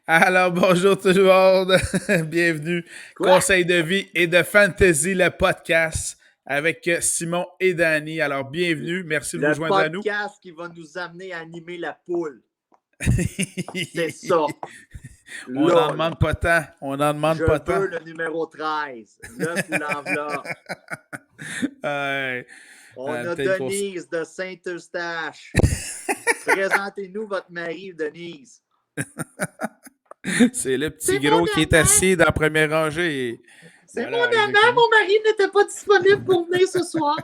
Alors, bonjour tout le monde. Bienvenue. Quoi? Conseil de vie et de fantasy, le podcast avec Simon et Danny. Alors, bienvenue. Merci de vous Le joindre à nous. podcast qui va nous amener à animer la poule. C'est ça. On n'en Là, demande pas tant. On n'en demande je pas tant. veux le numéro 13. L'œuf ou l'enveloppe. Ouais. On a Peut-être pour... Denise de Saint-Eustache. Présentez-nous votre mari, Denise. C'est le petit C'est gros mon qui est amant. assis dans la première rangée. Et... C'est Voilà, mon amant. exactement. Mon mari n'était pas disponible pour venir ce soir.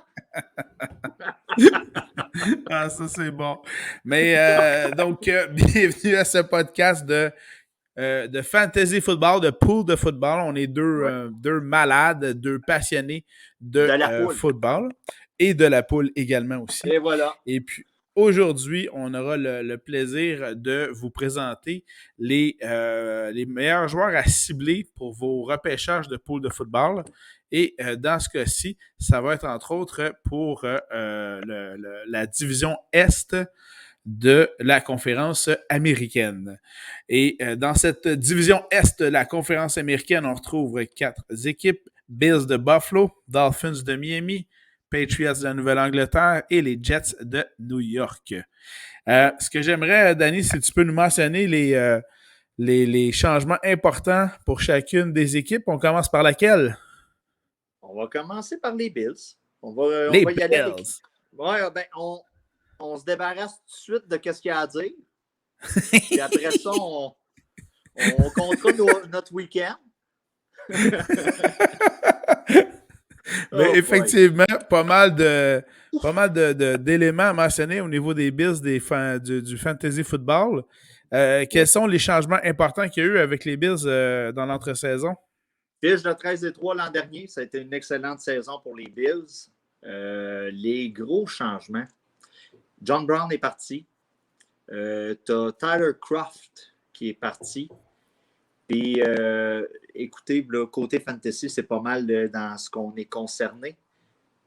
Ah, ça, c'est bon. Mais donc, bienvenue à ce podcast de fantasy football, de pool de football. On est deux malades, deux passionnés de la poule. football et de la poule également aussi. Et voilà. Et puis, aujourd'hui, on aura le plaisir de vous présenter les meilleurs joueurs à cibler pour vos repêchages de pool de football. Et dans ce cas-ci, ça va être entre autres pour la division Est de la conférence américaine. Et dans cette division Est de la conférence américaine, on retrouve 4 équipes. Bills de Buffalo, Dolphins de Miami, Patriots de la Nouvelle-Angleterre et les Jets de New York. Ce que j'aimerais, Danny, si tu peux nous mentionner les changements importants pour chacune des équipes. On commence par laquelle? On va commencer par les Bills. On va Les y aller avec... Bills. Ouais, ben, on se débarrasse tout de suite de ce qu'il y a à dire. Puis après ça, on comptera notre week-end. Mais effectivement, pas mal d'éléments à mentionner au niveau des Bills du fantasy football. Quels sont les changements importants qu'il y a eu avec les Bills dans l'entre-saison? Fiche de 13-3 l'an dernier, ça a été une excellente saison pour les Bills. Les gros changements. John Brown est parti. Tu as Tyler Croft qui est parti. Puis, écoutez, le côté fantasy, c'est pas mal dans ce qu'on est concerné.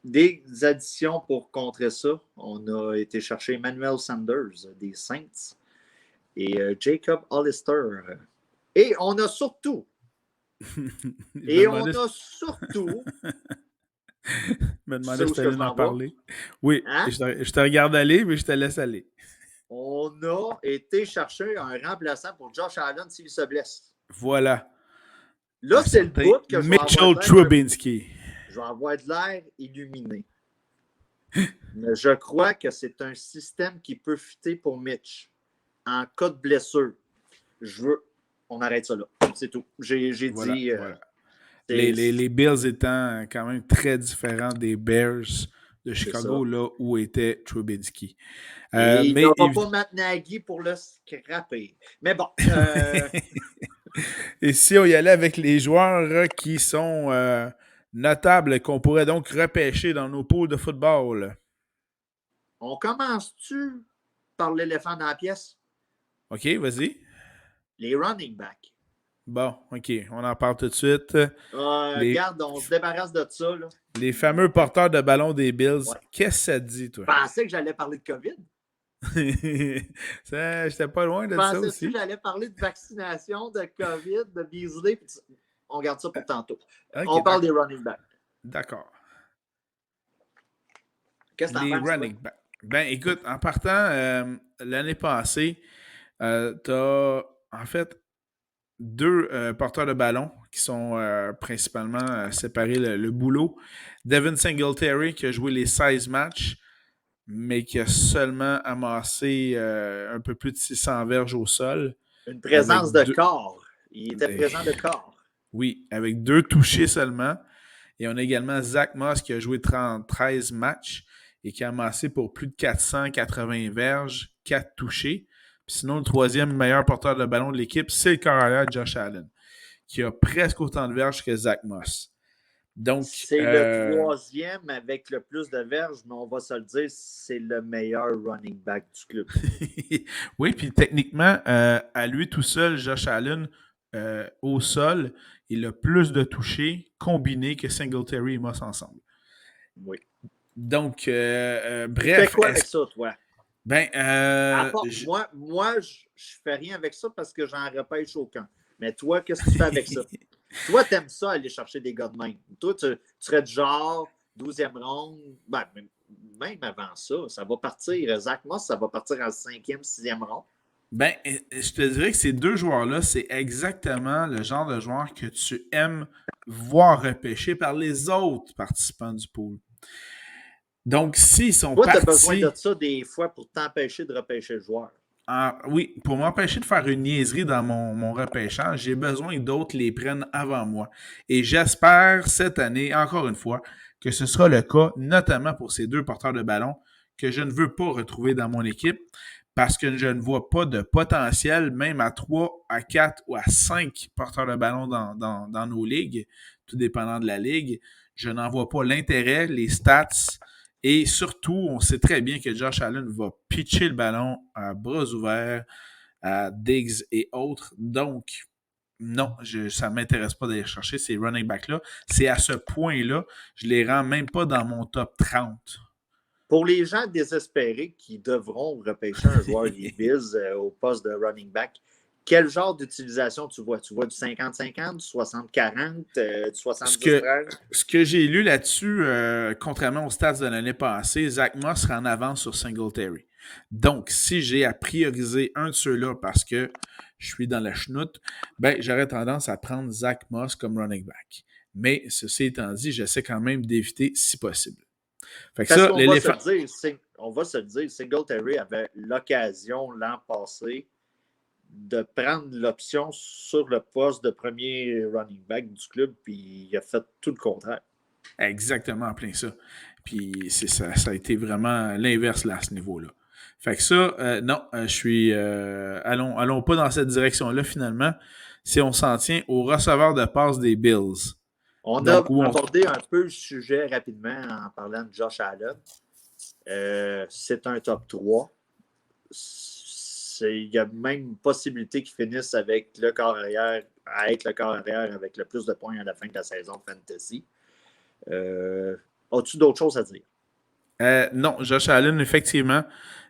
Des additions pour contrer ça. On a été chercher Emmanuel Sanders des Saints et Jacob Hollister. Et on a surtout me demandais si tu allais en parler. Oui, hein? je te regarde aller, mais je te laisse aller. On a été chercher un remplaçant pour Josh Allen s'il se blesse. Voilà. Là, c'est le bout que Mitchell Trubisky. Je vais avoir de l'air illuminé. Mais je crois que c'est un système qui peut fitter pour Mitch. En cas de blessure, on arrête ça là. C'est tout. J'ai voilà, dit... voilà. Les Bills étant quand même très différents des Bears de Chicago, là où était Trubisky. Il ne va pas mettre Nagy pour le scraper. Mais bon. Et si on y allait avec les joueurs qui sont notables, qu'on pourrait donc repêcher dans nos pools de football? On commence-tu par l'éléphant dans la pièce? OK, vas-y. Les running backs. Bon, OK, on en parle tout de suite. Regarde, on se débarrasse de ça. Là. Les fameux porteurs de ballon des Bills. Ouais. Qu'est-ce que ça te dit, toi? Je pensais que j'allais parler de COVID. J'étais pas loin de ça aussi. Que j'allais parler de vaccination, de COVID, de Beasley. On garde ça pour tantôt. Okay, on parle des running backs. D'accord. Qu'est-ce que tu en penses? Running backs. Ben, écoute, en partant, l'année passée, tu as en fait 2 porteurs de ballon qui sont principalement séparés le boulot. Devin Singletary qui a joué les 16 matchs, mais qui a seulement amassé un peu plus de 600 verges au sol. Une présence de corps. Il était présent de corps. Oui, avec 2 touchés seulement. Et on a également Zach Moss qui a joué 13 matchs et qui a amassé pour plus de 480 verges, 4 touchés. Puis sinon, le 3e meilleur porteur de ballon de l'équipe, c'est le carrière Josh Allen, qui a presque autant de verges que Zach Moss. Donc, c'est le 3e avec le plus de verges, mais on va se le dire, c'est le meilleur running back du club. Oui, puis techniquement, à lui tout seul, Josh Allen, au sol, il a plus de touchés combinés que Singletary et Moss ensemble. Oui. Donc, bref. Tu fais quoi avec ça, toi? Ben, Moi, je fais rien avec ça parce que j'en repêche aucun. Mais toi, qu'est-ce que tu fais avec ça? Toi, tu aimes ça aller chercher des gars de même. Toi, tu serais du genre 12e ronde. Ben, même avant ça, ça va partir. Zach Moss, ça va partir en 5e, 6e ronde. Ben, je te dirais que ces deux joueurs-là, c'est exactement le genre de joueurs que tu aimes voir repêchés par les autres participants du pool. Donc, s'ils sont Toi, tu as besoin de partis, ça des fois pour t'empêcher de repêcher le joueur. oui, pour m'empêcher de faire une niaiserie dans mon repêchage, j'ai besoin que d'autres les prennent avant moi. Et j'espère cette année, encore une fois, que ce sera le cas, notamment pour ces deux porteurs de ballon que je ne veux pas retrouver dans mon équipe parce que je ne vois pas de potentiel, même à 3, à 4 ou à 5 porteurs de ballon dans nos ligues, tout dépendant de la ligue. Je n'en vois pas l'intérêt, les stats. Et surtout, on sait très bien que Josh Allen va pitcher le ballon à bras ouverts à Diggs et autres. Donc, non, ça ne m'intéresse pas d'aller chercher ces running backs-là. C'est à ce point-là, je les rends même pas dans mon top 30. Pour les gens désespérés qui devront repêcher un joueur des Bills au poste de running back, quel genre d'utilisation tu vois? Tu vois du 50-50, du 60-40, du Ce que, 70-30? ce que j'ai lu là-dessus, contrairement aux stats de l'année passée, Zach Moss sera en avance sur Singletary. Donc, si j'ai à prioriser un de ceux-là parce que je suis dans la chenoute, ben, j'aurais tendance à prendre Zach Moss comme running back. Mais ceci étant dit, j'essaie quand même d'éviter si possible. Fait que Parce ça, qu'on va se l'éléphant. le dire, Singletary avait l'occasion l'an passé de prendre l'option sur le poste de premier running back du club, puis il a fait tout le contraire. Exactement en plein ça. Puis ça a été vraiment l'inverse là, à ce niveau-là. Fait que ça, non, je suis. Allons pas dans cette direction-là finalement. Si on s'en tient au receveur de passe des Bills. On a Donc, où on. abordé un peu le sujet rapidement en parlant de Josh Allen. C'est un top 3. Il y a même une possibilité qu'il finisse avec le corps arrière, à être le corps arrière avec le plus de points à la fin de la saison fantasy. As-tu d'autres choses à dire? Non, Josh Allen, effectivement,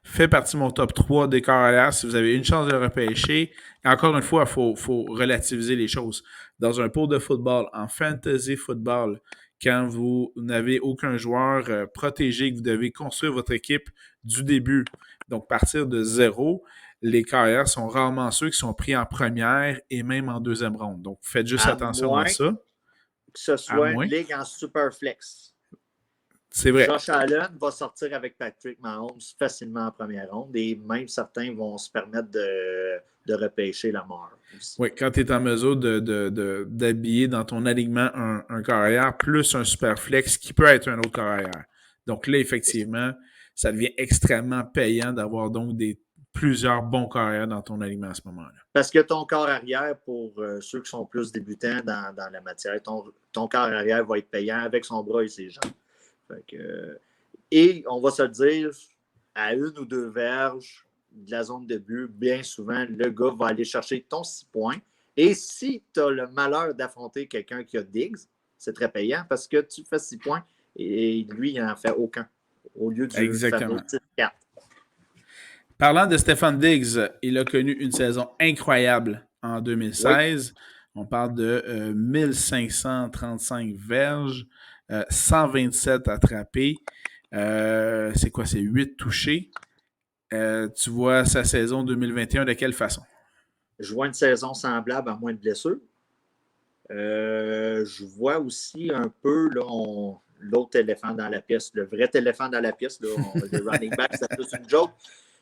fait partie de mon top 3 des carrières. Si vous avez une chance de le repêcher, encore une fois, faut relativiser les choses. Dans un pool de football, en fantasy football, quand vous n'avez aucun joueur protégé, que vous devez construire votre équipe du début, donc partir de zéro, les carrières sont rarement ceux qui sont pris en première et même en deuxième ronde. Donc, faites juste À attention à moins ça. que ce À soit une moins. ligue en super flex. C'est vrai. Josh Allen va sortir avec Patrick Mahomes facilement en première ronde et même certains vont se permettre de repêcher la mort aussi. Oui, quand tu es en mesure d'habiller dans ton alignement un carrière plus un super flex qui peut être un autre carrière. Donc là, effectivement, ça devient extrêmement payant d'avoir donc plusieurs bons carrières dans ton alignement à ce moment-là. Parce que ton corps arrière, pour ceux qui sont plus débutants dans la matière, ton corps arrière va être payant avec son bras et ses jambes. Et on va se le dire, à une ou deux verges de la zone de but, bien souvent, le gars va aller chercher ton 6 points. Et si tu as le malheur d'affronter quelqu'un qui a Diggs, c'est très payant parce que tu fais 6 points et lui, il n'en fait aucun. Au lieu du fameux Exactement. 4. Parlant de Stefan Diggs, il a connu une saison incroyable en 2016. Oui. On parle de 1535 verges, 127 attrapés. C'est quoi? C'est 8 touchés. Tu vois sa saison 2021 de quelle façon? Je vois une saison semblable à moins de blessures. Je vois aussi un peu l'autre éléphant dans la pièce, le vrai éléphant dans la pièce. Là, les running backs, c'est plus une joke.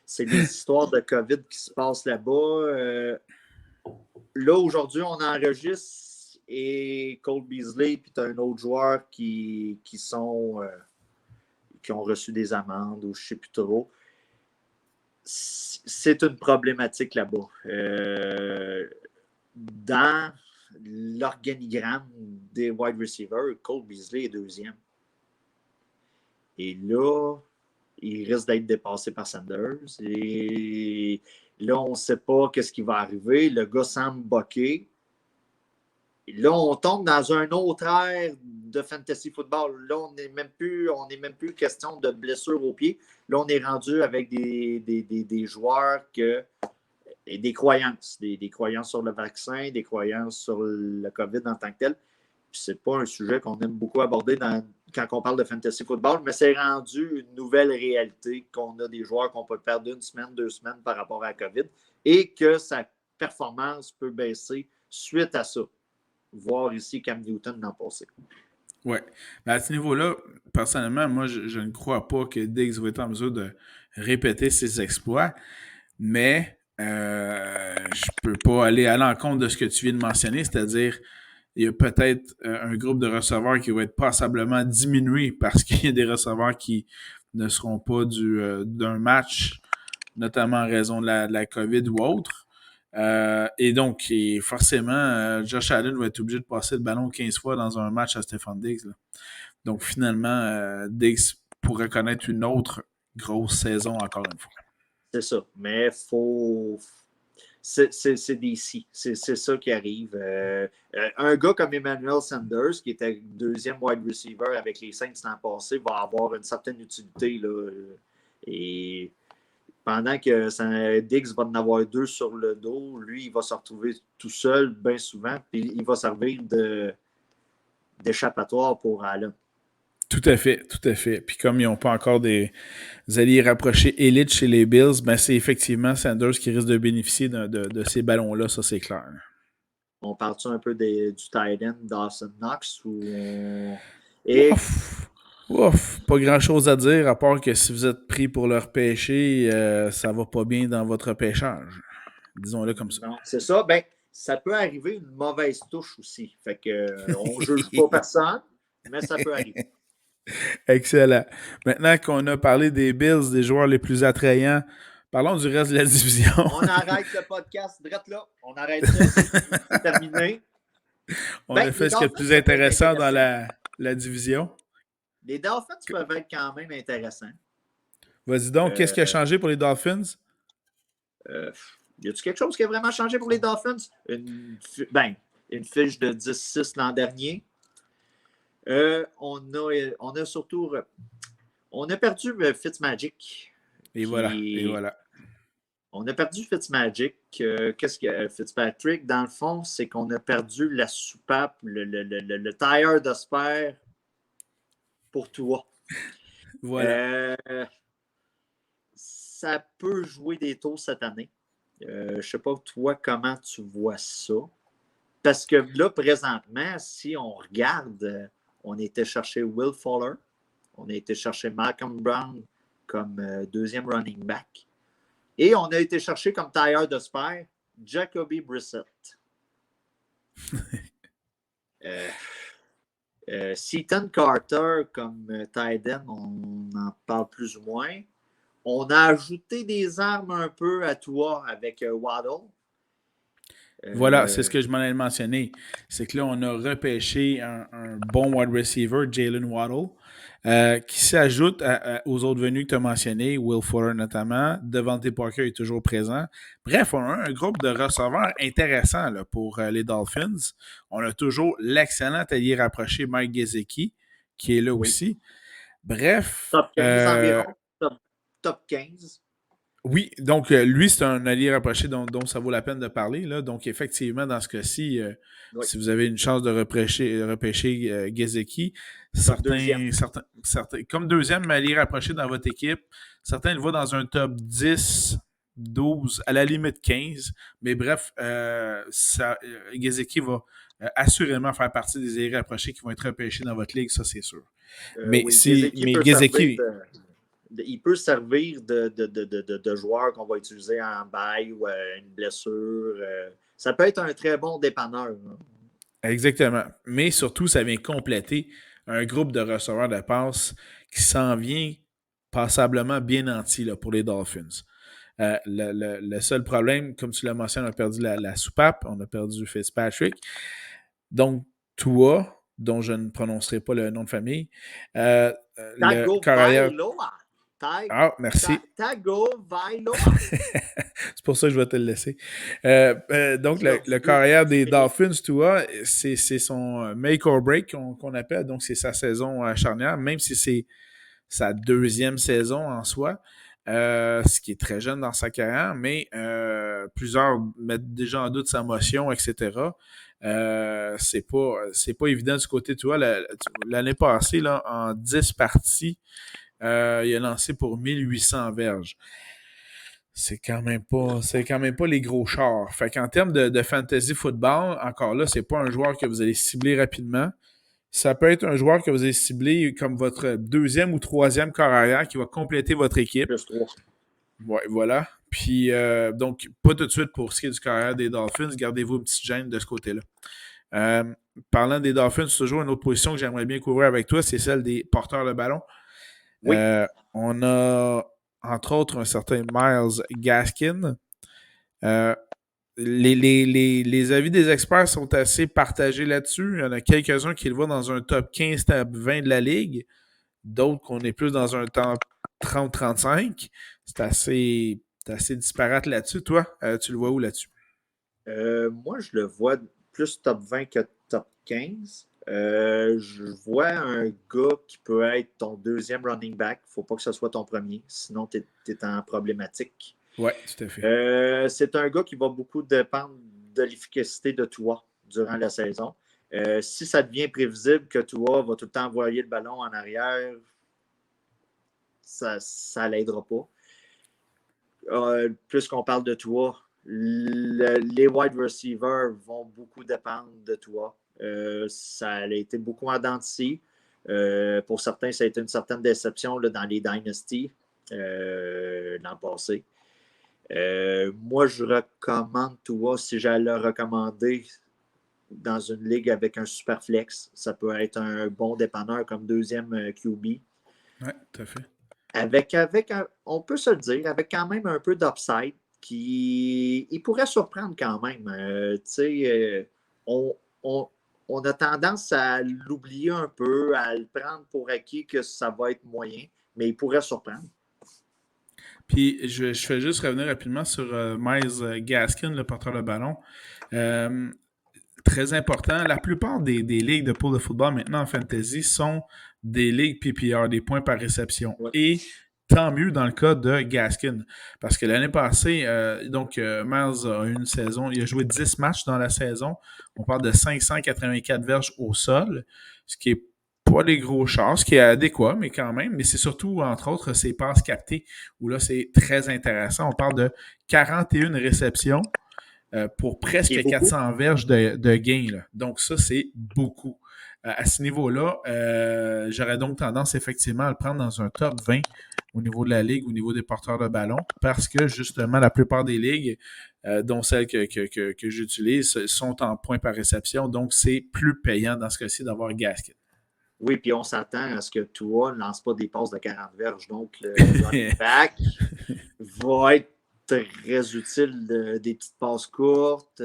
C'est les histoires de COVID qui se passent là-bas. Là, aujourd'hui, on enregistre et Cole Beasley, puis tu as un autre joueur qui ont reçu des amendes ou je ne sais plus trop. C'est une problématique là-bas. Dans l'organigramme des wide receivers, Cole Beasley est deuxième. Et là, il risque d'être dépassé par Sanders. Et là, on ne sait pas qu'est-ce qui va arriver. Le gars semble boquer. Là, on tombe dans un autre ère de fantasy football. Là, on n'est même plus question de blessure au pied. Là, on est rendu avec des joueurs et des croyances. Des croyances sur le vaccin, des croyances sur le COVID en tant que tel. Ce n'est pas un sujet qu'on aime beaucoup aborder quand on parle de fantasy football, mais c'est rendu une nouvelle réalité qu'on a des joueurs qu'on peut perdre 1 semaine, 2 semaines par rapport à la COVID et que sa performance peut baisser suite à ça. Voir ici Cam Newton l'an passé. Oui. À ce niveau-là, personnellement, moi, je ne crois pas que Diggs va être en mesure de répéter ses exploits, mais je peux pas aller à l'encontre de ce que tu viens de mentionner, c'est-à-dire il y a peut-être un groupe de receveurs qui va être passablement diminué parce qu'il y a des receveurs qui ne seront pas d'un match, notamment en raison de la COVID ou autre. Et donc, forcément, Josh Allen va être obligé de passer le ballon 15 fois dans un match à Stephon Diggs. Là. Donc, finalement, Diggs pourrait connaître une autre grosse saison encore une fois. C'est ça. Mais faut. C'est des si. C'est ça qui arrive. Un gars comme Emmanuel Sanders, qui était deuxième wide receiver avec les Saints l'an passé, va avoir une certaine utilité. Là, et pendant que Diggs va en avoir 2 sur le dos, lui, il va se retrouver tout seul bien souvent, puis il va servir d'échappatoire pour Allen. Tout à fait, tout à fait. Puis comme ils n'ont pas encore des alliés rapprochés élites chez les Bills, ben c'est effectivement Sanders qui risque de bénéficier de ces ballons-là, ça c'est clair. On parle-tu un peu du tight end Dawson Knox ou Ouf, pas grand-chose à dire, à part que si vous êtes pris pour le repêcher, ça va pas bien dans votre repêchage. Disons-le comme ça. Non, c'est ça. Ben, ça peut arriver une mauvaise touche aussi. Fait que on juge pas personne, mais ça peut arriver. Excellent. Maintenant qu'on a parlé des Bills, des joueurs les plus attrayants, parlons du reste de la division. On arrête le podcast direct là. On arrête ça. C'est terminé. On a fait ce qui est le plus intéressant dans la division. Les Dolphins peuvent être quand même intéressants. Vas-y donc, qu'est-ce qui a changé pour les Dolphins? Y a-t-il quelque chose qui a vraiment changé pour les Dolphins? Une fiche de 10-6 l'an dernier. On a surtout. On a perdu Fitzmagic. Et voilà. On a perdu Fitzmagic. Qu'est-ce qu'il y a? Fitzpatrick, dans le fond, c'est qu'on a perdu la soupape, le tire de spare pour toi. Voilà. Ça peut jouer des tours cette année. Je ne sais pas, toi, comment tu vois ça. Parce que là, présentement, si on regarde, on était chercher Will Fuller, on a été chercher Malcolm Brown comme deuxième running back, et on a été chercher comme tailleur de spare Jacoby Brissett. Seaton Carter comme tight end, on en parle plus ou moins. On a ajouté des armes un peu à toi avec Waddle. Voilà, c'est ce que je m'en ai mentionné. C'est que là, on a repêché un bon wide receiver, Jalen Waddle, qui s'ajoute aux autres venus que tu as mentionnés, Will Fuller notamment. Devante Parker est toujours présent. Bref, on a un groupe de receveurs intéressant là, pour les Dolphins. On a toujours l'excellent allié rapproché Mike Gesicki, qui est là aussi. Bref. Top 15 environ. Top 15. Oui, donc lui, c'est un allié rapproché dont ça vaut la peine de parler. Là. Donc, effectivement, dans ce cas-ci, si vous avez une chance de repêcher Gesicki, certains, comme deuxième allié rapproché dans votre équipe, certains le voient dans un top 10, 12, à la limite 15. Mais bref, Gesicki va assurément faire partie des alliés rapprochés qui vont être repêchés dans votre ligue, ça c'est sûr. Mais Gesicki... Il peut servir de joueur qu'on va utiliser en bail ou une blessure. Ça peut être un très bon dépanneur. Hein. Exactement. Mais surtout, ça vient compléter un groupe de receveurs de passe qui s'en vient passablement bien nanti là, pour les Dolphins. Le seul problème, comme tu l'as mentionné, on a perdu la soupape, on a perdu Fitzpatrick. Donc, Tua, dont je ne prononcerai pas le nom de famille, le carrière... Ah, merci. Tagovailoa. C'est pour ça que je vais te le laisser. Donc, le Aujourd'hui, carrière c'est des fini. Dolphins, tu vois, c'est son make or break qu'on appelle. Donc, c'est sa saison charnière, même si c'est sa deuxième saison en soi, ce qui est très jeune dans sa carrière, mais plusieurs mettent déjà en doute sa motion, etc. C'est pas évident du côté, tu vois, l'année passée, là, en 10 parties, il a lancé pour 1800 verges. C'est quand même pas les gros chars. Fait qu'en termes de fantasy football, encore là, c'est pas un joueur que vous allez cibler rapidement. Ça peut être un joueur que vous allez cibler comme votre deuxième ou troisième corps arrière qui va compléter votre équipe. Plus 3. Ouais, voilà. Puis, donc, pas tout de suite pour ce qui est du carrière des Dolphins. Gardez-vous une petite gêne de ce côté-là. Euh, Parlant des Dolphins, c'est toujours une autre position que j'aimerais bien couvrir avec toi, c'est celle des porteurs de ballon. Oui. On a, entre autres, un certain Myles Gaskin. Les avis des experts sont assez partagés là-dessus. Il y en a quelques-uns qui le voient dans un top 15, top 20 de la ligue. D'autres qu'on est plus dans un top 30-35. C'est assez disparate là-dessus. Toi, tu le vois où là-dessus? Moi, je le vois plus top 20 que top 15. Je vois un gars qui peut être ton deuxième running back. Il ne faut pas que ce soit ton premier, sinon tu es en problématique. Oui, tout à fait. C'est un gars qui va beaucoup dépendre de l'efficacité de toi durant la saison. Si ça devient prévisible que toi va tout le temps envoyer le ballon en arrière, ça ne l'aidera pas. Puisqu'on parle de toi, les wide receivers vont beaucoup dépendre de toi. Ça a été beaucoup en dents de scie. Pour certains, ça a été une certaine déception là, dans les Dynasties l'an passé. Moi, je recommande toi, si j'allais le recommander dans une ligue avec un super flex, ça peut être un bon dépanneur comme deuxième QB. Oui, tout à fait. On peut se le dire, avec quand même un peu d'upside, il pourrait surprendre quand même. On a tendance à l'oublier un peu, à le prendre pour acquis que ça va être moyen, mais il pourrait surprendre. Puis, je fais juste revenir rapidement sur Myles Gaskin, le porteur de ballon. Très important. La plupart des ligues de pool de football maintenant en fantasy sont des ligues PPR, des points par réception. Ouais. Et tant mieux dans le cas de Gaskin. Parce que l'année passée, Miles a eu une saison, il a joué 10 matchs dans la saison. On parle de 584 verges au sol, ce qui est pas les gros chars, ce qui est adéquat, mais quand même. Mais c'est surtout, entre autres, ses passes captées, où là, c'est très intéressant. On parle de 41 réceptions pour presque 400 verges de gain. Là. Donc, ça, c'est beaucoup. À ce niveau-là, j'aurais donc tendance effectivement à le prendre dans un top 20 au niveau de la ligue, au niveau des porteurs de ballon, parce que justement, la plupart des ligues, dont celles que j'utilise, sont en points par réception. Donc, c'est plus payant dans ce cas-ci d'avoir Gaskin. Oui, puis on s'attend à ce que toi ne lance pas des passes de 40 verges. Donc, le running back va être très utile des petites passes courtes.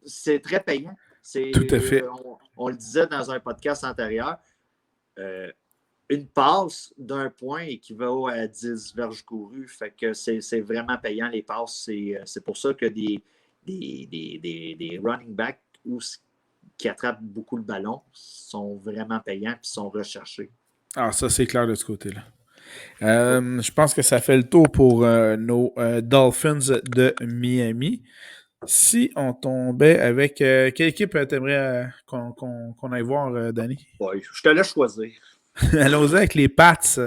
C'est très payant. Tout à fait. On le disait dans un podcast antérieur. Une passe d'un point équivaut à 10 verges courues. Fait que c'est vraiment payant les passes. C'est pour ça que des running backs qui attrapent beaucoup le ballon sont vraiment payants et sont recherchés. Ah, ça, c'est clair de ce côté-là. Je pense que ça fait le tour pour nos Dolphins de Miami. Si on tombait avec... quelle équipe t'aimerais qu'on aille voir, Danny? Ouais, je te laisse choisir. Allons-y avec les Pats. Tu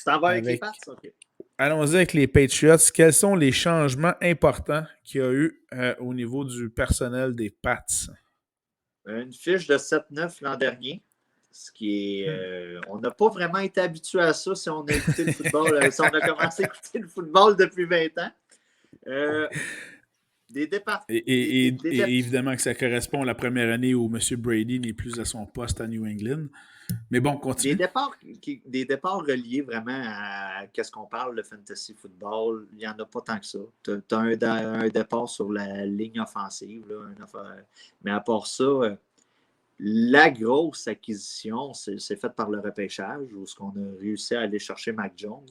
t'en vas avec les Pats? OK. Allons-y avec les Patriots. Quels sont les changements importants qu'il y a eu au niveau du personnel des Pats? Une fiche de 7-9 l'an dernier. Ce qui est. On n'a pas vraiment été habitué à ça si on a écouté le football, si on a commencé à écouter le football depuis 20 ans. Des départs. Et évidemment que ça correspond à la première année où M. Brady n'est plus à son poste à New England. Mais bon, continue. Des départs reliés vraiment à qu'est-ce qu'on parle de fantasy football, il n'y en a pas tant que ça. Tu as un départ sur la ligne offensive, là, mais à part ça, La grosse acquisition, c'est faite par le repêchage, où on a réussi à aller chercher Mac Jones.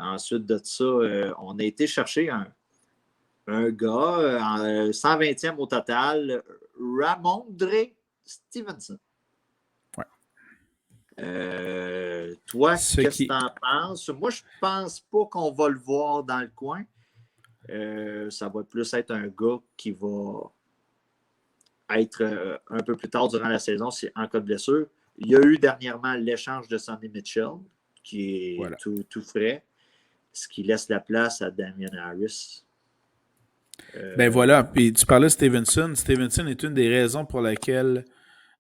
Ensuite de ça, on a été chercher un gars en 120e au total, Ramondre Stevenson. Ouais. Toi, qu'est-ce que tu en penses? Moi, je pense pas qu'on va le voir dans le coin. Ça va plus être un gars qui va être un peu plus tard durant la saison en cas de blessure. Il y a eu dernièrement l'échange de Sonny Mitchell, qui est tout frais, ce qui laisse la place à Damien Harris. Ben voilà, puis tu parlais de Stevenson. Stevenson est une des raisons pour lesquelles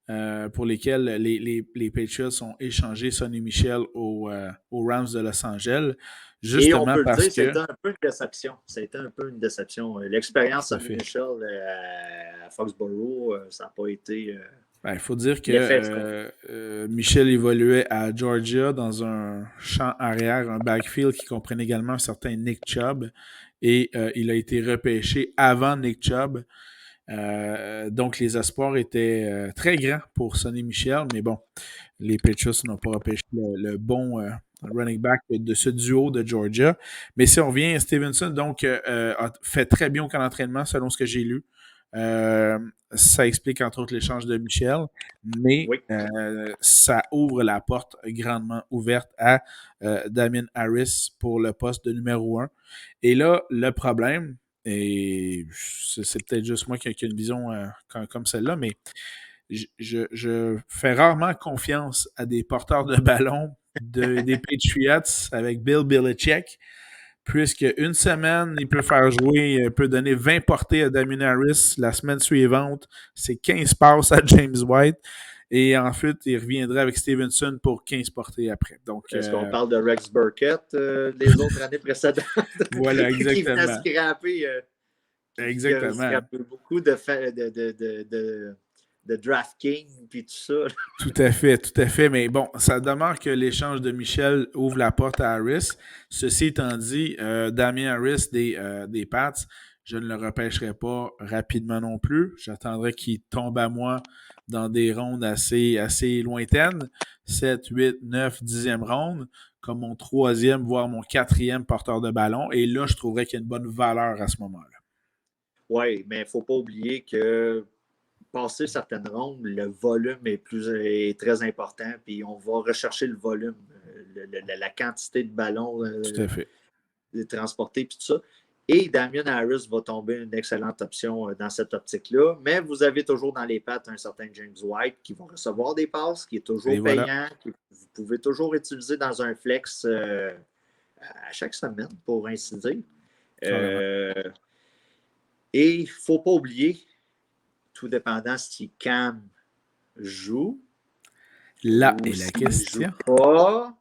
les Patriots ont échangé Sonny Michel aux Rams de Los Angeles. Justement. Et on peut parce le dire, que... c'était un peu une déception. C'était un peu une déception. L'expérience Sonny Michel à Foxborough, ça n'a pas été... il faut dire que Michel évoluait à Georgia dans un champ arrière, un backfield qui comprenait également un certain Nick Chubb. Et il a été repêché avant Nick Chubb. Donc, les espoirs étaient très grands pour Sonny Michel, mais bon, les Patriots n'ont pas repêché le bon running back de ce duo de Georgia. Mais si on revient, Stevenson donc a fait très bien au camp d'entraînement, selon ce que j'ai lu. Ça explique entre autres l'échange de Michel, mais ça ouvre la porte grandement ouverte à Damien Harris pour le poste de numéro 1. Et là, le problème, et c'est peut-être juste moi qui ai une vision comme celle-là, mais je fais rarement confiance à des porteurs de ballon des Patriots avec Bill Belichick, puisque une semaine, il peut faire jouer, il peut donner 20 portées à Damien Harris. La semaine suivante, c'est 15 passes à James White. Et ensuite, il reviendrait avec Stevenson pour 15 portées après. Donc, est-ce qu'on parle de Rex Burkett les autres années précédentes? Voilà, exactement. Qui venait scraper, exactement. Beaucoup de DraftKings puis tout ça. Tout à fait. Mais bon, ça demeure que l'échange de Michel ouvre la porte à Harris. Ceci étant dit, Damien Harris des Pats, je ne le repêcherai pas rapidement non plus. J'attendrai qu'il tombe à moi dans des rondes assez lointaines. 7, 8, 9, 10e ronde, comme mon 3e, voire mon 4e porteur de ballon. Et là, je trouverais qu'il y a une bonne valeur à ce moment-là. Oui, mais il ne faut pas oublier que passer certaines rondes, le volume est très important, puis on va rechercher le volume, la quantité de ballons transportés, puis tout ça. Et Damien Harris va tomber une excellente option dans cette optique-là, mais vous avez toujours dans les pattes un certain James White qui va recevoir des passes, qui est toujours payant, que vous pouvez toujours utiliser dans un flex à chaque semaine, pour ainsi dire. Et il ne faut pas oublier, tout dépendant si Cam joue. Là est la question. Joue pas,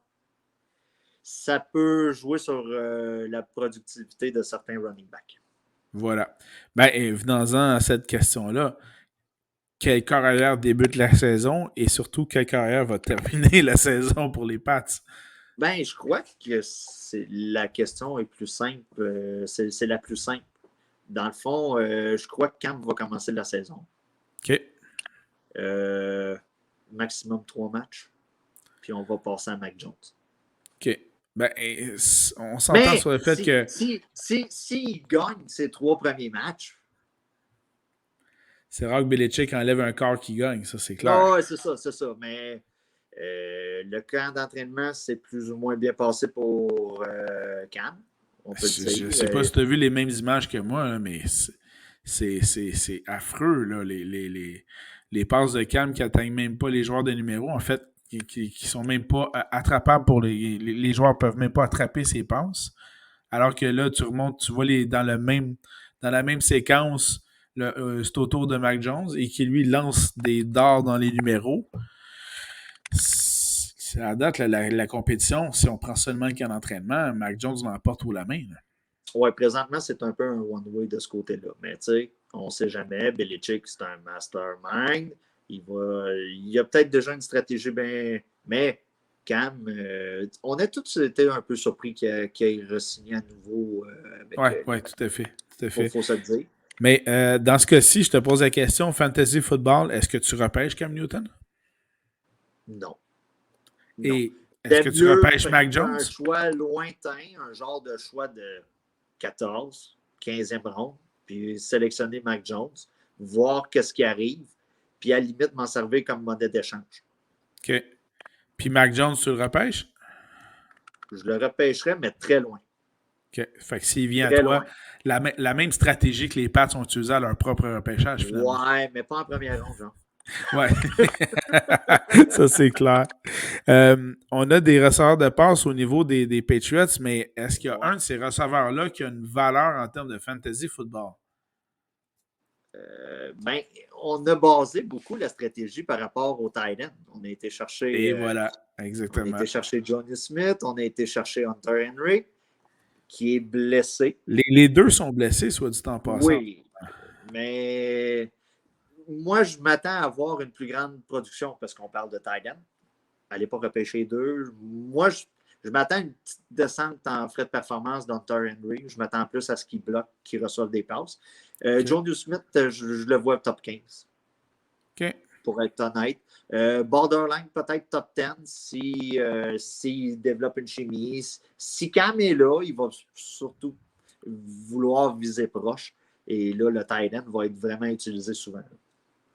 ça peut jouer sur la productivité de certains running backs. Voilà. Ben, venons-en à cette question-là. Quel carrière débute la saison et surtout quelle carrière va terminer la saison pour les Pats? Ben, je crois que la question est plus simple. C'est la plus simple. Dans le fond, je crois que Cam va commencer la saison. OK. Maximum 3 matchs. Puis on va passer à Mac Jones. OK. Ben, on s'entend sur le fait que... S'il gagne ses 3 premiers matchs... C'est rare que Belichick enlève un corps qui gagne, ça c'est clair. Oh, c'est ça. Mais le camp d'entraînement, c'est plus ou moins bien passé pour Cam. On peut le dire. Je ne sais pas si tu as vu les mêmes images que moi, hein, mais c'est affreux, là, les passes de Cam qui n'atteignent même pas les joueurs de numéro, en fait, qui sont même pas attrapables pour les joueurs ne peuvent même pas attraper ces passes. Alors que là, tu remontes, tu vois dans la même séquence, c'est au tour de Mac Jones et qui lui lance des dards dans les numéros. À date, la compétition, si on prend seulement le camp d'entraînement, Mac Jones l'emporte haut la main. Oui, présentement, c'est un peu un one-way de ce côté-là. Mais tu sais, on ne sait jamais. Belichick, c'est un mastermind. Il y a peut-être déjà une stratégie bien. Mais Cam, on a tous été un peu surpris qu'il ait re-signé à nouveau. Oui, tout à fait. Il faut se le dire. Mais dans ce cas-ci, je te pose la question, Fantasy Football, est-ce que tu repêches Cam Newton? Non. Non. Et est-ce C'était que tu mieux repêches Mac Jones? un choix lointain, un genre de choix de 14, 15e ronde, puis sélectionner Mac Jones, voir qu'est-ce qui arrive, puis à la limite m'en servir comme monnaie d'échange. OK. Puis Mac Jones, tu le repêches? Je le repêcherais, mais très loin. OK. Fait que s'il vient à Très toi, loin. la même stratégie que les Pats ont utilisée à leur propre repêchage, finalement. Ouais, mais pas en première ronde, genre. Ouais. Ça, c'est clair. On a des receveurs de passe au niveau des Patriots, mais est-ce qu'il y a un de ces receveurs-là qui a une valeur en termes de fantasy football? Ben, on a basé beaucoup la stratégie par rapport au tight end. On a été chercher, Et voilà, exactement. Johnny Smith, on a été chercher Hunter Henry, qui est blessé. Les deux sont blessés, soit dit en passant. Oui, mais moi, je m'attends à avoir une plus grande production parce qu'on parle de tight end. Allez pas repêcher deux. Moi, je m'attends à une petite descente en frais de performance d'Hunter Henry. Je m'attends plus à ce qu'il bloque, qu'il reçoive des passes. Okay. Johnny Smith, je le vois top 15. OK. Pour être honnête. Borderline, peut-être top 10 s'il développe une chimie. Si Cam est là, il va surtout vouloir viser proche. Et là, le tight end va être vraiment utilisé souvent.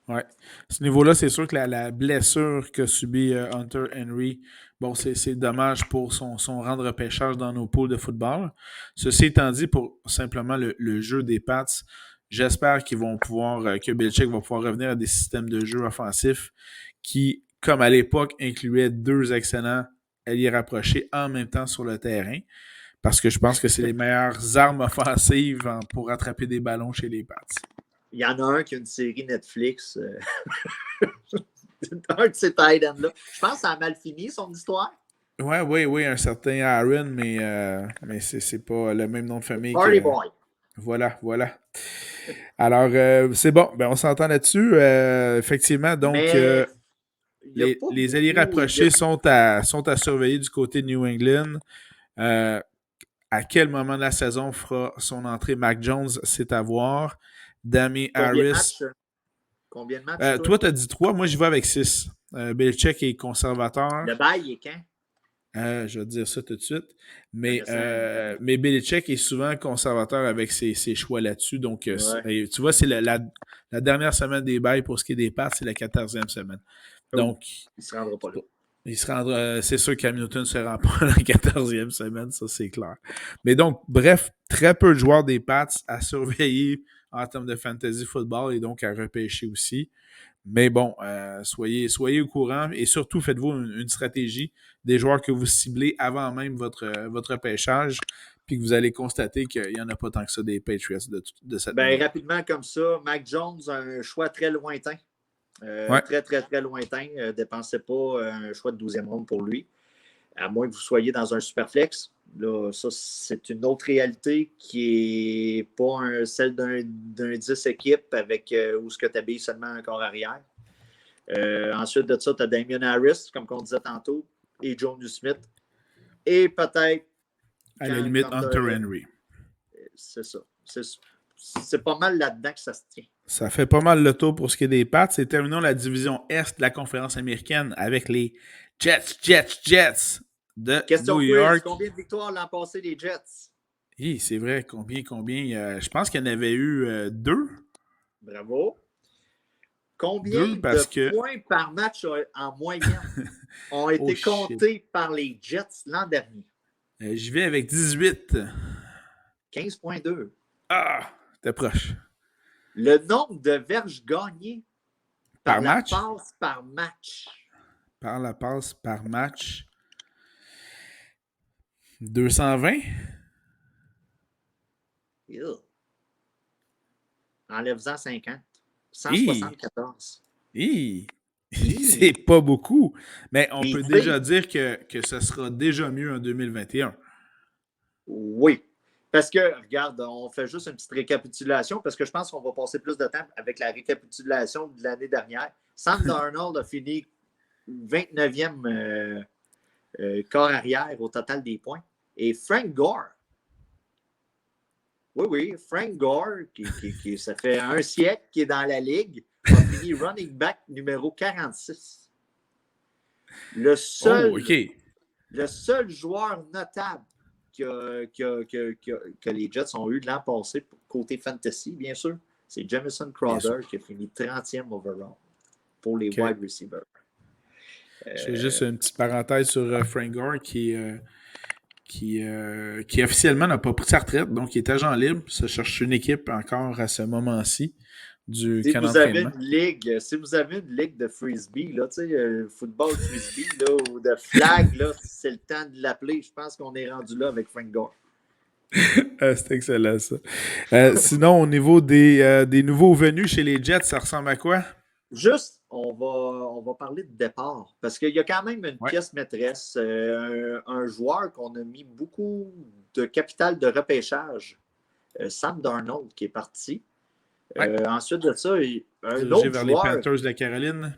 Oui. À ce niveau-là, c'est sûr que la blessure que subit Hunter Henry, bon, c'est dommage pour son rang de repêchage dans nos poules de football. Ceci étant dit, pour simplement le jeu des Pats, j'espère qu'ils vont pouvoir, que Belichick va pouvoir revenir à des systèmes de jeu offensifs qui, comme à l'époque, incluaient deux excellents alliés rapprochés en même temps sur le terrain. Parce que je pense que c'est les meilleures armes offensives pour attraper des ballons chez les Pats. Il y en a un qui a une série Netflix. Un de ces tight ends-là. Je pense que ça a mal fini, son histoire. Oui, un certain Aaron, mais c'est pas le même nom de famille. Party Boy. Voilà. Alors, c'est bon. Ben, on s'entend là-dessus. Effectivement, donc, les alliés rapprochés sont à surveiller du côté de New England. À quel moment de la saison fera son entrée Mac Jones, c'est à voir. Damien Harris. Combien de matchs? Toi, tu as dit 3. Moi, je vais avec 6. Belichick est conservateur. Le bail, il est quand? Je vais te dire ça tout de suite. Mais Belichick est souvent conservateur avec ses choix là-dessus. Donc, ouais. Tu vois, c'est la dernière semaine des bails pour ce qui est des Pats, c'est la 14e semaine. Donc, il ne se rendra pas là. C'est sûr que Cam Newton ne se rend pas la 14e semaine, ça c'est clair. Mais donc, bref, très peu de joueurs des Pats à surveiller en termes de fantasy football et donc à repêcher aussi. Mais bon, soyez au courant et surtout faites-vous une stratégie des joueurs que vous ciblez avant même votre repêchage, puis que vous allez constater qu'il n'y en a pas tant que ça des Patriots de cette manière. Rapidement comme ça, Mac Jones a un choix très lointain. Très, très, très lointain. Dépensez pas un choix de 12e ronde pour lui. À moins que vous soyez dans un superflex. Là, ça, c'est une autre réalité qui n'est pas celle d'un 10 équipes avec où ce que tu habilles seulement un corps arrière. Ensuite de ça, tu as Damien Harris, comme on disait tantôt, et Johnny Smith. Et peut-être. À la limite, Hunter Henry. C'est ça. C'est pas mal là-dedans que ça se tient. Ça fait pas mal le tour pour ce qui est des Pats. Et terminons la division Est de la conférence américaine avec les Jets de Question New York. Combien de victoires l'an passé les Jets? Oui, c'est vrai. Combien? Je pense qu'il y en avait eu 2. Bravo. Combien de points par match en moyenne ont été comptés par les Jets l'an dernier? J'y vais avec 18. 15,2. Ah, t'es proche. Le nombre de verges gagnées par match? Passe par match. Par la passe par match. 220? Enlève-en 50. 174. C'est pas beaucoup. Mais on peut déjà dire que ce sera déjà mieux en 2021. Oui. Parce que, regarde, on fait juste une petite récapitulation parce que je pense qu'on va passer plus de temps avec la récapitulation de l'année dernière. Sam Darnold a fini 29e corps arrière au total des points. Et Frank Gore, Oui, Frank Gore, ça fait un siècle qu'il est dans la ligue, a fini running back numéro 46. Le seul joueur notable que les Jets ont eu de l'an passé, côté fantasy, bien sûr, c'est Jamison Crowder qui a fini 30e overall pour les wide receivers. Je fais juste une petite parenthèse sur Frank Gore qui officiellement n'a pas pris sa retraite, donc il est agent libre, se cherche une équipe encore à ce moment-ci du camp d'entraînement. Si vous avez une ligue de frisbee, là, football frisbee là, ou de flag, là, c'est le temps de l'appeler. Je pense qu'on est rendu là avec Frank Gore. C'est excellent, ça. Sinon, au niveau des nouveaux venus chez les Jets, ça ressemble à quoi? Juste, on va parler de départ, parce qu'il y a quand même une pièce maîtresse, un joueur qu'on a mis beaucoup de capital de repêchage, Sam Darnold, qui est parti. Ensuite de ça, un autre vers joueur... les Panthers de la Caroline.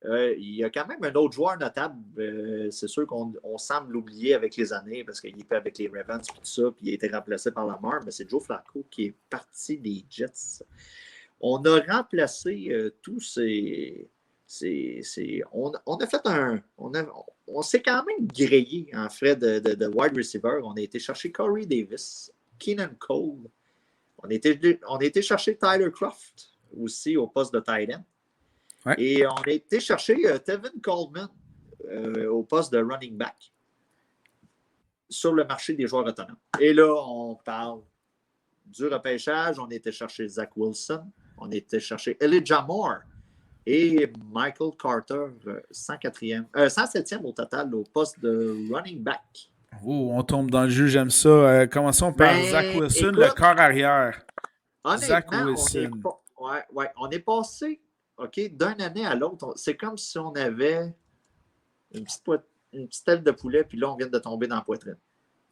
Il y a quand même un autre joueur notable. C'est sûr qu'on semble l'oublier avec les années parce qu'il est pas avec les Ravens et tout ça, puis il a été remplacé par Lamar, mais c'est Joe Flacco qui est parti des Jets. On a remplacé tous ces. On a fait on s'est quand même grillé en frais de wide receiver. On a été chercher Corey Davis, Keenan Cole. On a été chercher Tyler Croft aussi au poste de tight end. Ouais. Et on a été chercher Tevin Coleman au poste de running back sur le marché des joueurs autonomes. Et là, on parle du repêchage. On a été chercher Zach Wilson. On a été chercher Elijah Moore et Michael Carter, 107e au total au poste de running back. Oh, on tombe dans le jeu, j'aime ça. Commençons par Zach Wilson, écoute, le corps arrière. Zach Wilson. On est passé d'une année à l'autre. C'est comme si on avait une petite aile de poulet, puis là, on vient de tomber dans la poitrine.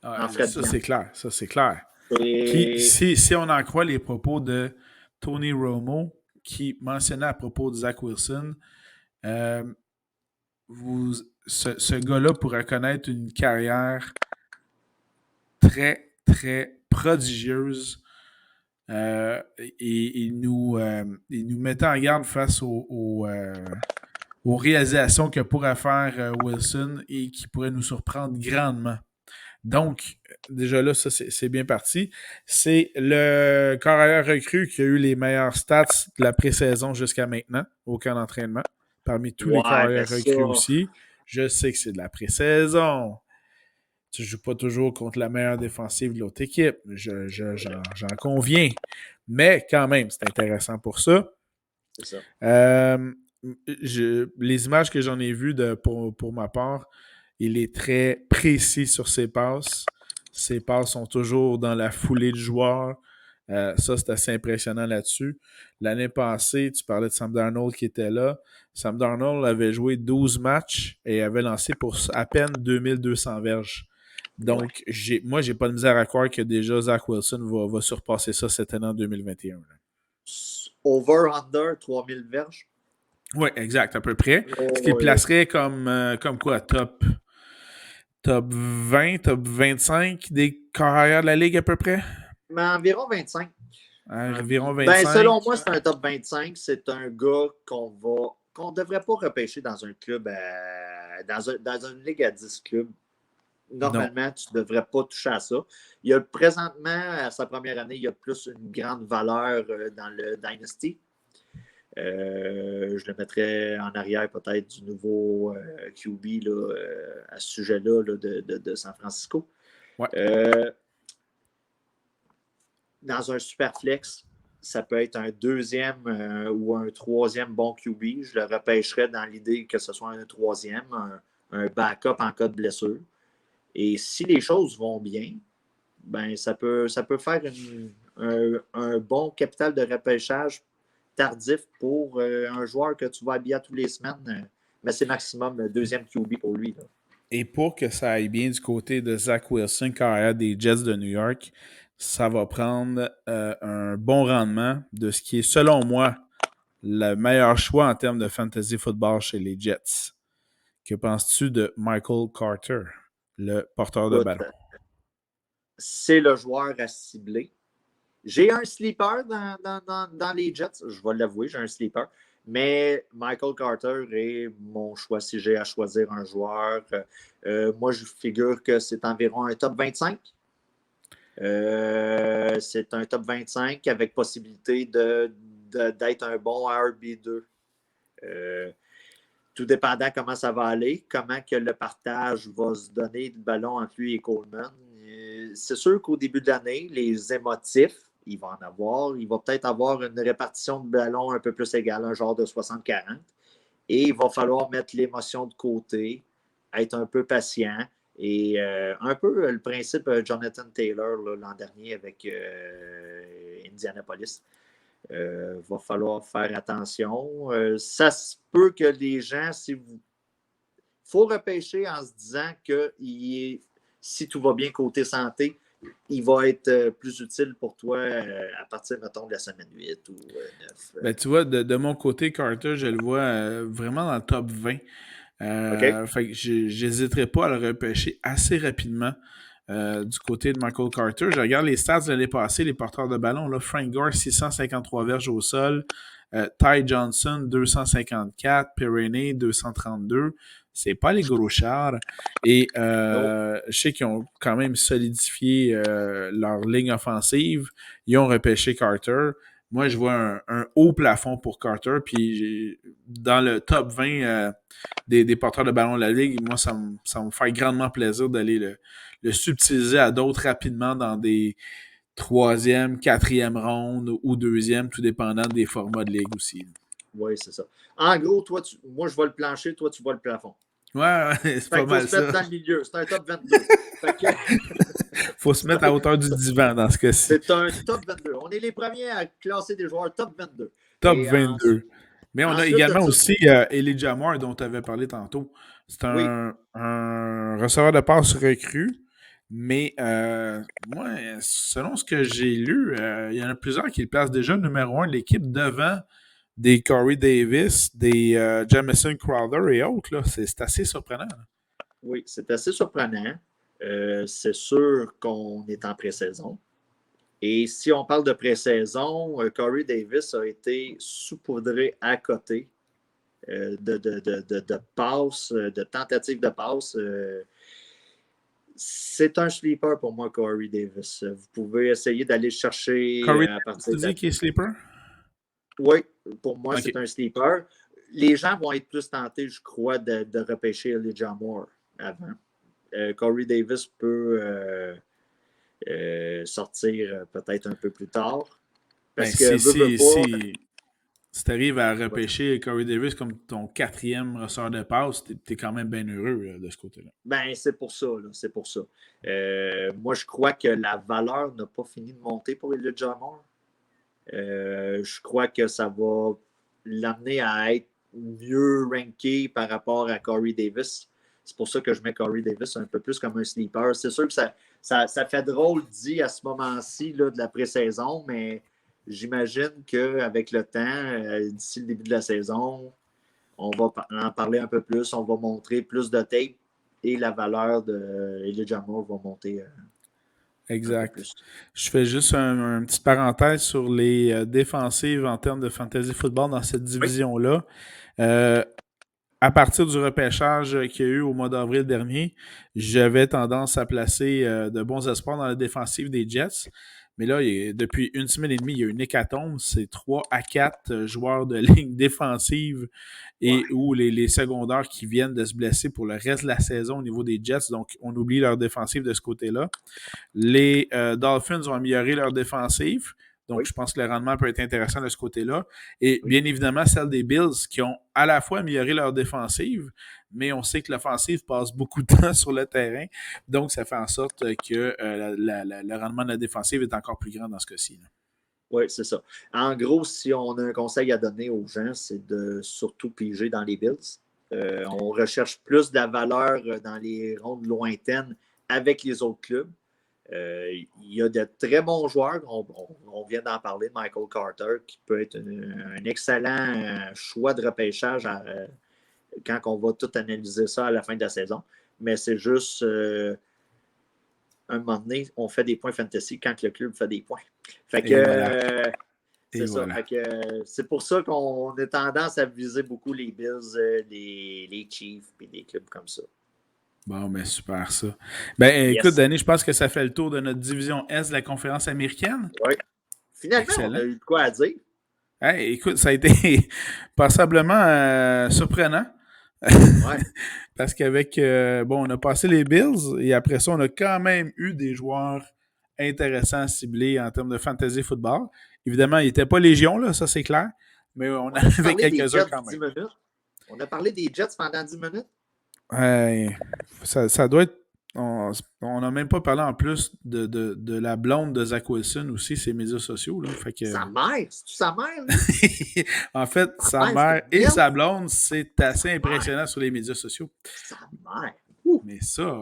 Ça, c'est clair. Ça, c'est clair. Puis, si on en croit les propos de Tony Romo, qui mentionnait à propos de Zach Wilson, ce gars-là pourrait connaître une carrière très, très prodigieuse. Et il nous mettait en garde face aux réalisations que pourrait faire Wilson et qui pourrait nous surprendre grandement. Donc, déjà là, ça, c'est bien parti. C'est le carrière recrue qui a eu les meilleures stats de la pré-saison jusqu'à maintenant au camp d'entraînement. Parmi tous les carrières recrues aussi. Je sais que c'est de la pré-saison. Tu ne joues pas toujours contre la meilleure défensive de l'autre équipe. J'en conviens. Mais quand même, c'est intéressant pour ça. C'est ça. Les images que j'en ai vues pour ma part, il est très précis sur ses passes. Ses passes sont toujours dans la foulée du joueur. Ça, c'est assez impressionnant là-dessus. L'année passée, tu parlais de Sam Darnold qui était là. Sam Darnold avait joué 12 matchs et avait lancé pour à peine 2200 verges. Donc, moi, j'ai pas de misère à croire que déjà Zach Wilson va surpasser ça cette année en 2021. Là. Over-under 3000 verges. Oui, exact, à peu près. Ce qui placerait comme quoi, top 20, top 25 des carrières de la Ligue à peu près? Mais environ 25. Environ 25. Selon moi, c'est un top 25. C'est un gars qu'on ne devrait pas repêcher dans un club, dans une ligue à 10 clubs. Normalement, non. Tu ne devrais pas toucher à ça. Il y a présentement, à sa première année, il y a plus une grande valeur dans le Dynasty. Je le mettrais en arrière peut-être du nouveau QB là, à ce sujet-là là, de San Francisco. Ouais. Dans un super flex, ça peut être un deuxième ou un troisième bon QB. Je le repêcherais dans l'idée que ce soit un troisième, un backup en cas de blessure. Et si les choses vont bien, ben ça peut faire un bon capital de repêchage tardif pour un joueur que tu vas habiller tous les semaines. Mais c'est maximum deuxième QB pour lui. Là. Et pour que ça aille bien du côté de Zach Wilson, carrière des Jets de New York, ça va prendre un bon rendement de ce qui est, selon moi, le meilleur choix en termes de fantasy football chez les Jets. Que penses-tu de Michael Carter, le porteur de ballon? C'est le joueur à cibler. J'ai un sleeper dans les Jets, je vais l'avouer, j'ai un sleeper. Mais Michael Carter est mon choix si j'ai à choisir un joueur. Moi, je figure que c'est environ un top 25. C'est un top 25 avec possibilité d'être un bon RB2. Tout dépendant comment ça va aller, comment que le partage va se donner le ballon entre lui et Coleman. C'est sûr qu'au début de l'année, les émotifs, il va en avoir. Il va peut-être avoir une répartition de ballon un peu plus égale, un genre de 60-40. Et il va falloir mettre l'émotion de côté, être un peu patient. Et un peu le principe Jonathan Taylor l'an dernier avec Indianapolis. Va falloir faire attention. Ça se peut que les gens, si vous. Il faut repêcher en se disant que si tout va bien côté santé, il va être plus utile pour toi à partir, mettons, de la semaine 8 ou 9. Ben, tu vois, de mon côté, Carter, je le vois vraiment dans le top 20. OK? Fait que j'hésiterai pas à le repêcher assez rapidement du côté de Michael Carter. Je regarde les stats de l'année passée, les porteurs de ballon. Là, Frank Gore, 653 verges au sol. Ty Johnson, 254. Perrine, 232. C'est pas les gros chars. Et je sais qu'ils ont quand même solidifié leur ligne offensive. Ils ont repêché Carter. Moi, je vois un haut plafond pour Carter. Puis dans le top 20 des porteurs de ballon de la Ligue, moi, ça me fait grandement plaisir d'aller le subtiliser à d'autres rapidement dans des troisième, quatrième ronde ou deuxième, tout dépendant des formats de ligue aussi. Oui, c'est ça. En gros, moi, je vois le plancher, toi, tu vois le plafond. Ouais, c'est Fait pas qu'il faut mal se mettre ça. dans le milieu. C'est un top 22. Fait que, Faut se mettre à hauteur du divan dans ce cas-ci. c'est un top 22. On est les premiers à classer des joueurs top 22. Top Et 22. Mais on a ensuite de également ça, aussi Elijah Moore dont tu avais parlé tantôt. C'est oui, un receveur de passe recru. Mais moi, selon ce que j'ai lu, il y en a plusieurs qui le placent déjà numéro 1 de l'équipe devant des Corey Davis, des Jamison Crowder et autres. Là. C'est assez surprenant. Là. oui, c'est assez surprenant. C'est sûr qu'on est en pré-saison. Et si on parle de pré-saison, Corey Davis a été saupoudré à côté de passes, de tentatives de passes. C'est un sleeper pour moi, Corey Davis. Vous pouvez essayer d'aller chercher Corey à Davis, partir tu de. dis qu'il est sleeper? Oui, pour moi, OK. c'est un sleeper. Les gens vont être plus tentés, je crois, de repêcher Elijah Moore avant. Corey Davis peut sortir peut-être un peu plus tard. Ben, Parce que veut pas. si tu arrives à repêcher Corey Davis comme ton quatrième receveur de passe, t'es quand même bien heureux là, de ce côté-là. Ben, c'est pour ça, là, c'est pour ça. Moi, je crois que la valeur n'a pas fini de monter pour Elijah Moore. Je crois que ça va l'amener à être mieux ranké par rapport à Corey Davis. C'est pour ça que je mets Corey Davis un peu plus comme un sleeper. C'est sûr que ça fait drôle dit à ce moment-ci là, de la pré-saison, mais j'imagine qu'avec le temps, d'ici le début de la saison, on va en parler un peu plus, on va montrer plus de tape et la valeur de Elijah Moore va monter un peu Exact. plus. Je fais juste un petit parenthèse sur les défensives en termes de fantasy football dans cette Oui, division-là. Euh, à partir du repêchage qu'il y a eu au mois d'avril dernier, j'avais tendance à placer de bons espoirs dans la défensive des Jets. Mais là, depuis une semaine et demie, il y a une hécatombe. C'est 3 à 4 joueurs de ligne défensive et ouais, ou les secondaires qui viennent de se blesser pour le reste de la saison au niveau des Jets. Donc, on oublie leur défensive de ce côté-là. Les Dolphins ont amélioré leur défensive. Donc, oui, je pense que le rendement peut être intéressant de ce côté-là. Et oui. bien évidemment, celle des Bills qui ont à la fois amélioré leur défensive, mais on sait que l'offensive passe beaucoup de temps sur le terrain. Donc, ça fait en sorte que le rendement de la défensive est encore plus grand dans ce cas-ci. Là. Oui, c'est ça. En gros, si on a un conseil à donner aux gens, c'est de surtout piger dans les Bills. On recherche plus de la valeur dans les rondes lointaines avec les autres clubs. Il y a de très bons joueurs. On vient d'en parler de Michael Carter, qui peut être un excellent choix de repêchage quand on va tout analyser ça à la fin de la saison. Mais c'est juste un moment donné, on fait des points fantasy quand le club fait des points. Fait que, Et voilà. c'est ça. Voilà. Fait que, c'est pour ça qu'on a tendance à viser beaucoup les Bills, les Chiefs et des clubs comme ça. Bon, ben super ça. Ben écoute, Yes. Danny, je pense que ça fait le tour de notre division S de la conférence américaine. Oui. Finalement, Excellent. on a eu de quoi à dire. Hey, écoute, ça a été passablement surprenant. Ouais. Parce qu'avec, bon, on a passé les Bills et après ça, on a quand même eu des joueurs intéressants à cibler en termes de fantasy football. Évidemment, ils n'étaient pas légion, là, ça c'est clair, mais on en On a avait parlé des quelques-uns Jets quand 10 même. minutes. On a parlé des Jets pendant 10 minutes. Ça doit être. On n'a même pas parlé en plus de la blonde de Zach Wilson aussi, ses médias sociaux. Là, fait que... Sa mère, c'est-tu sa mère, lui? En fait, sa mère, mère c'est et une sa blonde, c'est assez impressionnant sur les médias sociaux. Sa mère. Mais ça,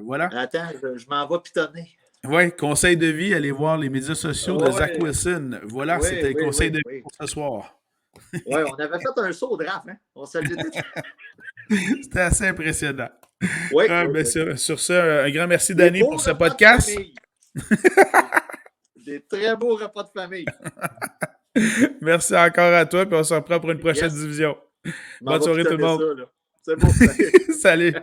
voilà. Attends, je m'en vais pitonner. Ouais, conseil de vie, allez voir les médias sociaux de Zach Ouais. Wilson. Voilà, Oui, c'était le oui, conseil oui, de vie oui. pour ce soir. Oui, on avait fait un saut au draft, hein? On se l'était dit. C'était assez impressionnant. Oui, Ben, oui. sur ça, un grand merci, Des Danny, beaux pour ce repas de podcast. famille. Des très beaux repas de famille. Merci encore à toi, puis on se reprend pour une prochaine Yes. division. Je m'en Bonne vais soirée tout le pitonner monde. ça, là. C'est bon, salut. Salut.